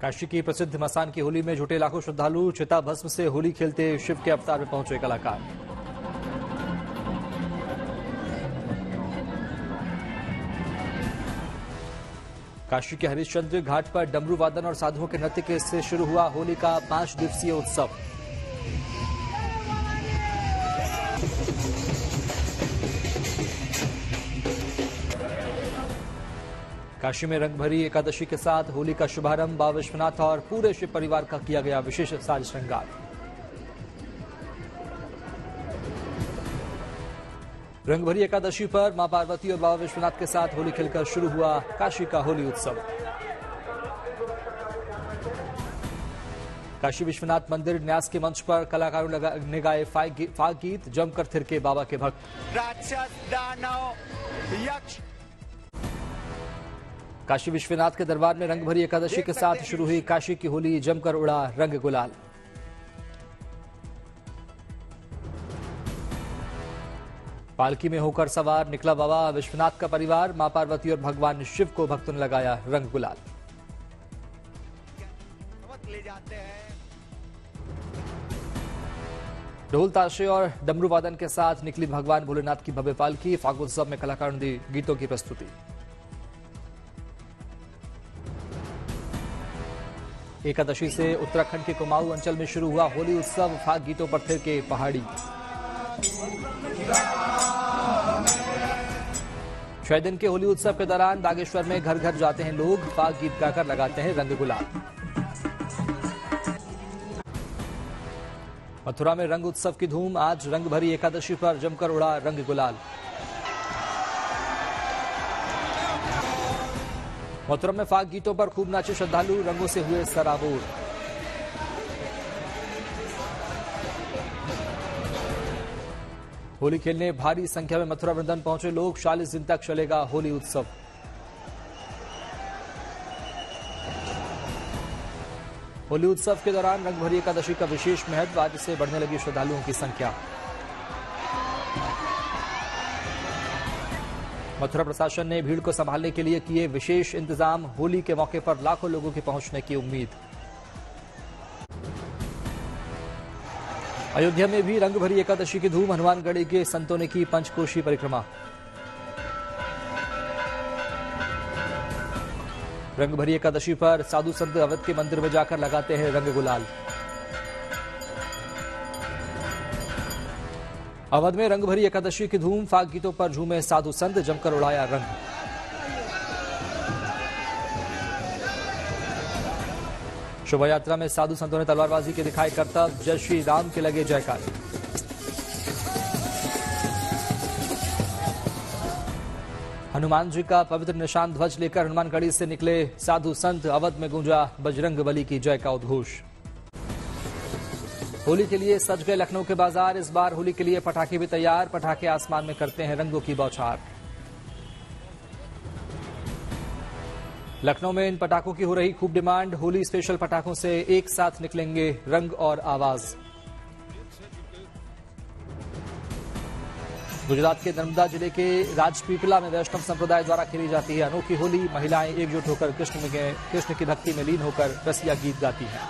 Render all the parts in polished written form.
काशी की प्रसिद्ध मसान की होली में जुटे लाखों श्रद्धालु। चिता भस्म से होली खेलते शिव के अवतार में पहुंचे कलाकार। काशी के हरिश्चंद्र घाट पर डमरू वादन और साधुओं के नृत्य से शुरू हुआ होली का 5 दिवसीय उत्सव। काशी में रंगभरी एकादशी के साथ होली का शुभारंभ। बाबा विश्वनाथ और पूरे शिव परिवार का किया गया विशेष साज श्रृंगार। रंगभरी एकादशी पर मां पार्वती और बाबा विश्वनाथ के साथ होली खेलकर शुरू हुआ काशी का होली उत्सव। काशी विश्वनाथ मंदिर न्यास के मंच पर कलाकारों ने गाए फाग गीत। जमकर थिरके बाबा के भक्त। राक्षस, दानव, यक्ष। काशी विश्वनाथ के दरबार में रंगभरी एकादशी के साथ शुरू हुई काशी की होली। जमकर उड़ा रंग गुलाल। पालकी में होकर सवार निकला बाबा विश्वनाथ का परिवार। मां पार्वती और भगवान शिव को भक्तों ने लगाया रंग गुलाल। ले जाते हैं। ढोल ताशे और डमरू वादन के साथ निकली भगवान भोलेनाथ की भव्य पालकी। फागोत्सव में कलाकारों ने दी गीतों की प्रस्तुति। एकादशी से उत्तराखंड के कुमाऊं अंचल में शुरू हुआ होली उत्सव। फाग गीतों पर थिरके पहाड़ी। 6 दिन के होली उत्सव के दौरान बागेश्वर में घर घर जाते हैं लोग। फाग गीत गाकर लगाते हैं रंग गुलाल। मथुरा में रंग उत्सव की धूम। आज रंग भरी एकादशी पर जमकर उड़ा रंग गुलाल। मथुरा में फाग गीतों पर खूब नाचे श्रद्धालु। रंगों से हुए सराबोर। होली खेलने भारी संख्या में मथुरा वृंदावन पहुंचे लोग। 40 दिन तक चलेगा होली उत्सव। होली उत्सव के दौरान रंगभरी एकादशी का विशेष महत्व। आज से बढ़ने लगी श्रद्धालुओं की संख्या। मथुरा प्रशासन ने भीड़ को संभालने के लिए किए विशेष इंतजाम। होली के मौके पर लाखों लोगों के पहुंचने की उम्मीद। अयोध्या में भी रंगभरी एकादशी की धूम। हनुमानगढ़ी के संतों ने की पंचकोशी परिक्रमा। रंगभरी एकादशी पर साधु संत अवध के मंदिर में जाकर लगाते हैं रंग गुलाल। अवध में रंगभरी एकादशी की धूम। फाग गीतों पर झूमे साधु संत। जमकर उड़ाया रंग। शोभा यात्रा में साधु संतों ने तलवारबाजी के दिखाए करतब। जय श्री राम के लगे जयकार। हनुमान जी का पवित्र निशान ध्वज लेकर हनुमानगढ़ी से निकले साधु संत। अवध में गूंजा बजरंग बली की जय का उद्घोष। होली के लिए सज गए लखनऊ के बाजार। इस बार होली के लिए पटाखे भी तैयार। पटाखे आसमान में करते हैं रंगों की बौछार। लखनऊ में इन पटाखों की हो रही खूब डिमांड। होली स्पेशल पटाखों से एक साथ निकलेंगे रंग और आवाज। गुजरात के नर्मदा जिले के राजपीपला में वैष्णव संप्रदाय द्वारा खेली जाती है अनोखी होली। महिलाएं एकजुट होकर कृष्ण की भक्ति में लीन होकर रसिया गीत गाती हैं।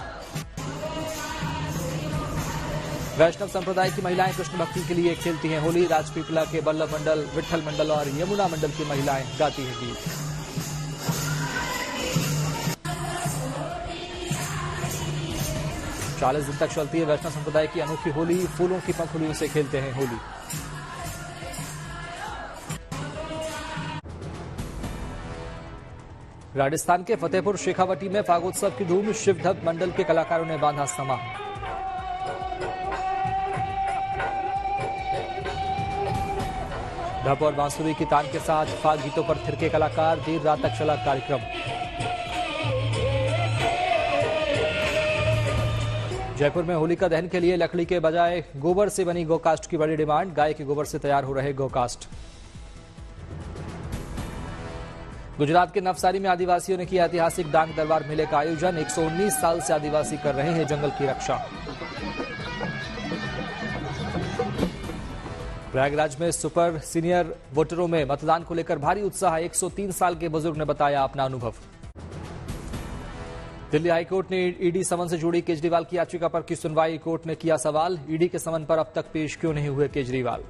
वैष्णव संप्रदाय की महिलाएं कृष्ण भक्ति के लिए खेलती हैं होली। राजपीपला के बल्लभ मंडल, विठल मंडल और यमुना मंडल की महिलाएं गाती हैं गीत। चालीस दिन तक चलती है वैष्णव संप्रदाय की अनोखी होली। फूलों की पंखुड़ियों से खेलते हैं होली। राजस्थान के फतेहपुर शेखावटी में फागोत्सव की धूम। शिवधप मंडल के कलाकारों ने बांधा समा। ढप और बांसुरी की तान के साथ फाग गीतों पर थिरके कलाकार। देर रात तक चला कार्यक्रम। जयपुर में होलिका दहन के लिए लकड़ी के बजाय गोबर से बनी गोकास्ट की बड़ी डिमांड। गाय के गोबर से तैयार हो रहे गोकास्ट। गुजरात के नवसारी में आदिवासियों ने किया ऐतिहासिक डांग दरबार मेले का आयोजन। 119 साल से आदिवासी कर रहे हैं जंगल की रक्षा। प्रयागराज में सुपर सीनियर वोटरों में मतदान को लेकर भारी उत्साह। 103 साल के बुजुर्ग ने बताया अपना अनुभव। दिल्ली हाईकोर्ट ने ईडी समन से जुड़ी केजरीवाल की याचिका पर की सुनवाई। कोर्ट ने किया सवाल, ईडी के समन पर अब तक पेश क्यों नहीं हुए केजरीवाल।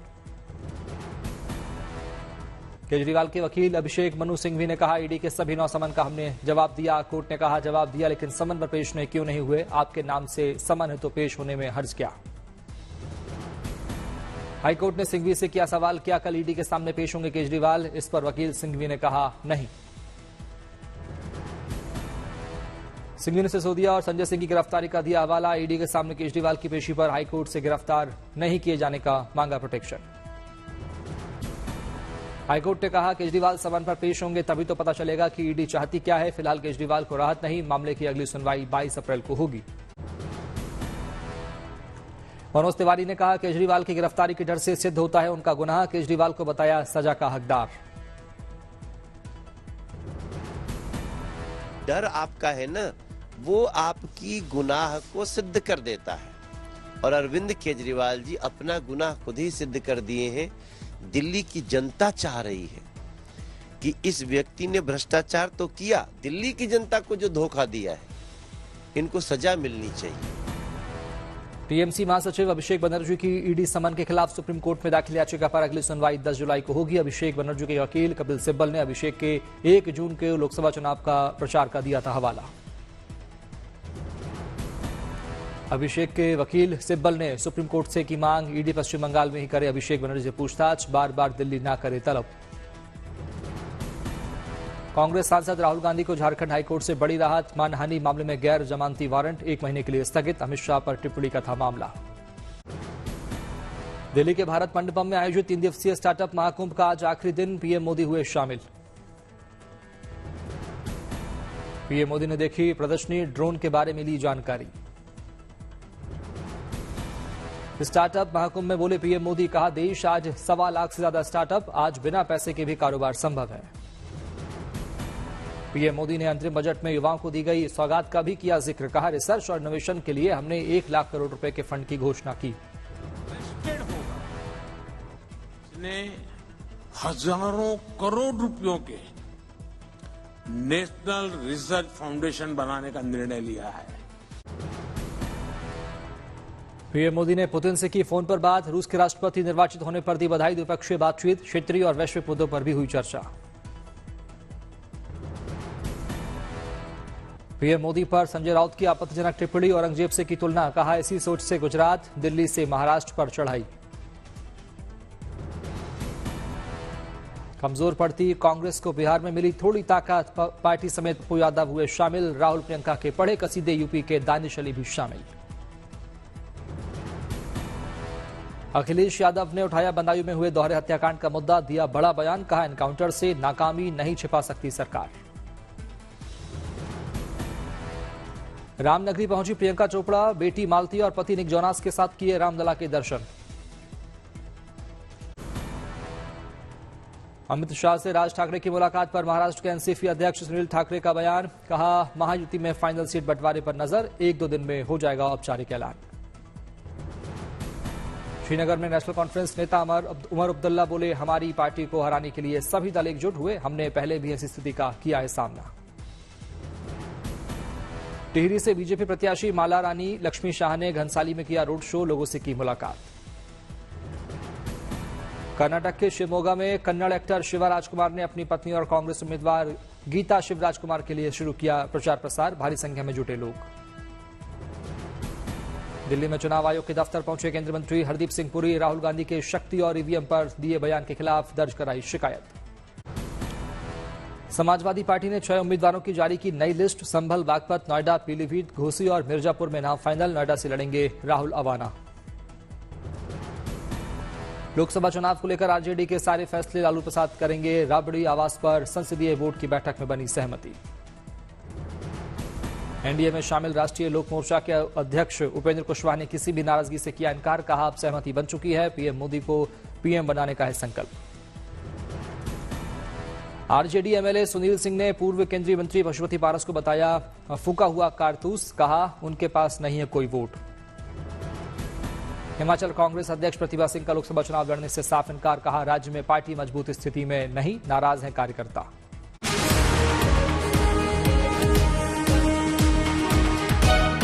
केजरीवाल के वकील अभिषेक मनु सिंघवी ने कहा, ईडी के सभी 9 समन का हमने जवाब दिया। कोर्ट ने कहा, जवाब दिया लेकिन समन पर पेश क्यों नहीं हुए। आपके नाम से समन है तो पेश होने में हर्ज क्या। हाईकोर्ट ने सिंघवी से किया सवाल, क्या कल ईडी के सामने पेश होंगे केजरीवाल। इस पर वकील सिंघवी ने कहा, नहीं। सिंघवी ने सिसोदिया और संजय सिंह की गिरफ्तारी का दिया हवाला। ईडी के सामने केजरीवाल की पेशी पर हाईकोर्ट से गिरफ्तार नहीं किए जाने का मांगा प्रोटेक्शन। हाईकोर्ट ने कहा, केजरीवाल समन पर पेश होंगे तभी तो पता चलेगा कि ईडी चाहती क्या है। फिलहाल केजरीवाल को राहत नहीं, मामले की अगली सुनवाई 22 अप्रैल को होगी। मनोज तिवारी ने कहा, केजरीवाल की गिरफ्तारी के डर से सिद्ध होता है उनका गुनाह। केजरीवाल को बताया सजा का हकदार। डर आपका है ना, वो आपकी गुनाह को सिद्ध कर देता है और अरविंद केजरीवाल जी अपना गुनाह खुद ही सिद्ध कर दिए हैं। दिल्ली की जनता चाह रही है कि इस व्यक्ति ने भ्रष्टाचार तो किया, दिल्ली की जनता को जो धोखा दिया है, इनको सजा मिलनी चाहिए। टीएमसी महासचिव अभिषेक बनर्जी की ईडी समन के खिलाफ सुप्रीम कोर्ट में दाखिल याचिका पर अगली सुनवाई 10 जुलाई को होगी। अभिषेक बनर्जी के वकील कपिल सिब्बल ने अभिषेक के 1 जून के लोकसभा चुनाव का प्रचार का दिया था हवाला। अभिषेक के वकील सिब्बल ने सुप्रीम कोर्ट से की मांग, ईडी पश्चिम बंगाल में ही करे अभिषेक बनर्जी से पूछताछ, बार बार दिल्ली ना करे तलब। कांग्रेस सांसद राहुल गांधी को झारखंड हाईकोर्ट से बड़ी राहत। मानहानि मामले में गैर जमानती वारंट 1 महीने के लिए स्थगित। अमित शाह पर टिप्पणी का था मामला। दिल्ली के भारत मंडपम में आयोजित 3 दिवसीय स्टार्टअप महाकुंभ का आज आखिरी दिन। पीएम मोदी हुए शामिल। पीएम मोदी ने देखी प्रदर्शनी, ड्रोन के बारे में ली जानकारी। स्टार्टअप महाकुंभ में बोले पीएम मोदी, कहा देश आज 1.25 लाख से ज्यादा स्टार्टअप, आज बिना पैसे के भी कारोबार संभव है। पीएम मोदी ने अंतरिम बजट में युवाओं को दी गई सौगात का भी किया जिक्र। कहा, रिसर्च और इनोवेशन के लिए हमने 1 लाख करोड़ रुपए के फंड की घोषणा की। ने हजारों करोड़ रुपयों के नेशनल रिसर्च फाउंडेशन बनाने का निर्णय लिया है। पीएम मोदी ने पुतिन से की फोन पर बात। रूस के राष्ट्रपति निर्वाचित होने पर दी बधाई। द्विपक्षीय बातचीत, क्षेत्रीय और वैश्विक मुद्दों पर भी हुई चर्चा। पीएम मोदी पर संजय राउत की आपत्तिजनक टिप्पणी, औरंगजेब से की तुलना। कहा, इसी सोच से गुजरात, दिल्ली से महाराष्ट्र पर चढ़ाई। कमजोर पड़ती कांग्रेस को बिहार में मिली थोड़ी ताकत। पार्टी समेत पप्पू यादव हुए शामिल। राहुल प्रियंका के पढ़े कसीदे यूपी के दानिश अली भी शामिल। अखिलेश यादव ने उठाया बदायूं में हुए दोहरे हत्याकांड का मुद्दा, दिया बड़ा बयान। कहा, एनकाउंटर से नाकामी नहीं छिपा सकती सरकार। रामनगरी पहुंची प्रियंका चोपड़ा, बेटी मालती और पति निक जोनास के साथ किए रामलला के दर्शन। अमित शाह से राज ठाकरे की मुलाकात पर महाराष्ट्र के एनसीपी अध्यक्ष सुनील ठाकरे का बयान। कहा, महायुति में फाइनल सीट बंटवारे पर नजर, 1-2 दिन में हो जाएगा औपचारिक ऐलान। श्रीनगर में नेशनल कॉन्फ्रेंस नेता उमर अब्दुल्ला बोले, हमारी पार्टी को हराने के लिए सभी दल एकजुट हुए, हमने पहले भी ऐसी स्थिति का किया है सामना। टिहरी से बीजेपी प्रत्याशी माला रानी लक्ष्मी शाह ने घनसाली में किया रोड शो, लोगों से की मुलाकात। कर्नाटक के शिवमोगा में कन्नड़ एक्टर शिवा राजकुमार ने अपनी पत्नी और कांग्रेस उम्मीदवार गीता शिव राजकुमार के लिए शुरू किया प्रचार प्रसार। भारी संख्या में जुटे लोग। दिल्ली में चुनाव आयोग के दफ्तर पहुंचे केंद्रीय मंत्री हरदीप सिंह पुरी। राहुल गांधी के शक्ति और ईवीएम पर दिए बयान के खिलाफ दर्ज कराई शिकायत। समाजवादी पार्टी ने 6 उम्मीदवारों की जारी की नई लिस्ट। संभल, बागपत, नोएडा, पीलीभीत, घोसी और मिर्जापुर में नाम फाइनल। नोएडा से लड़ेंगे राहुल अवाना। लोकसभा चुनाव को लेकर आरजेडी के सारे फैसले लालू प्रसाद करेंगे। राबड़ी आवास पर संसदीय बोर्ड की बैठक में बनी सहमति। एनडीए में शामिल राष्ट्रीय लोक मोर्चा के अध्यक्ष उपेंद्र कुशवाहा ने किसी भी नाराजगी से किया इनकार। कहा, अब सहमति बन चुकी है, पीएम मोदी को पीएम बनाने का है संकल्प। आरजेडी एमएलए सुनील सिंह ने पूर्व केंद्रीय मंत्री पशुपति पारस को बताया फूका हुआ कारतूस। कहा, उनके पास नहीं है कोई वोट। हिमाचल कांग्रेस अध्यक्ष प्रतिभा सिंह का लोकसभा चुनाव लड़ने से साफ इनकार। कहा, राज्य में पार्टी मजबूत स्थिति में नहीं, नाराज हैं कार्यकर्ता।